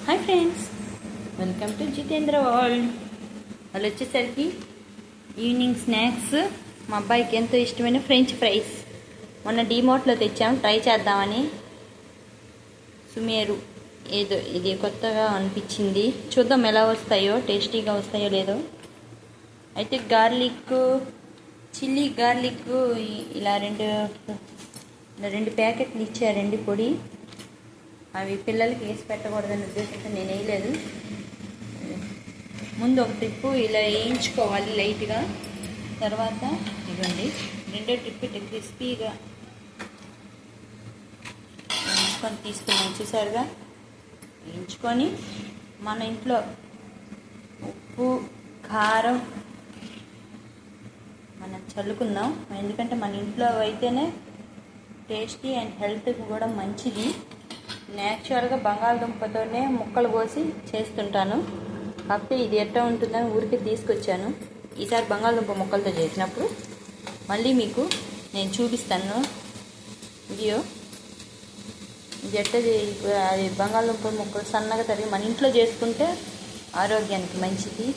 Hi friends, welcome to Jitendra world. వాళ్ళు వచ్చేసరికి evening snacks మా అబ్బాయికి ఎంతో ఇష్టమైన ఫ్రెంచ్ ఫ్రైస్ మొన్న డీమార్ట్లో తెచ్చాం, ట్రై చేద్దామని. సుమేరు ఏదో ఇది కొత్తగా అనిపించింది, చూద్దాం ఎలా వస్తాయో, టేస్టీగా వస్తాయో లేదో. అయితే గార్లిక్, చిల్లీ గార్లిక్ ఇలా రెండు ప్యాకెట్లు ఇచ్చారండి పొడి. అవి పిల్లలకి వేసి పెట్టకూడదని ఉద్దేశంతో నేను వేయలేదు. ముందు ఒక ట్రిప్పు ఇలా వేయించుకోవాలి లైట్గా, తర్వాత ఇవ్వండి రెండో ట్రిప్ ఇట్లా క్రిస్పీగా వేయించుకొని తీసుకున్నాం. చూసారుగా, వేయించుకొని మన ఇంట్లో ఉప్పు కారం మనం చల్లుకుందాం. ఎందుకంటే మన ఇంట్లో అయితేనే టేస్టీ అండ్ హెల్త్కి కూడా మంచిది. న్యాచురల్గా బంగాళదుంపతోనే ముక్కలు కోసి చేస్తుంటాను, కాకపోతే ఇది ఎట్లా ఉంటుందని ఊరికి తీసుకొచ్చాను. ఈసారి బంగాళదుంప ముక్కలతో చేసినప్పుడు మళ్ళీ మీకు నేను చూపిస్తాను వీడియో. ఇది ఎట్లా అది బంగాళదుంప ముక్కలు సన్నగా తరిగి మన ఇంట్లో చేసుకుంటే ఆరోగ్యానికి మంచిది.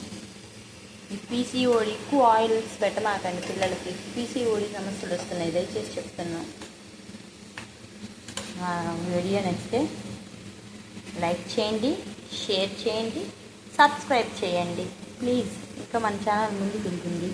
ఈ పీసీఓడి ఎక్కువ ఆయిల్స్ పెట్టమాకండి పిల్లలకి, పీసీఓడి సమస్యలు వస్తున్నాయి, దయచేసి చెప్తున్నాను. వీడియో నచ్చితే లైక్ చేయండి, షేర్ చేయండి, సబ్స్క్రైబ్ చేయండి ప్లీజ్. ఇంకా మన ఛానల్ ముందుకు ఉంటుంది.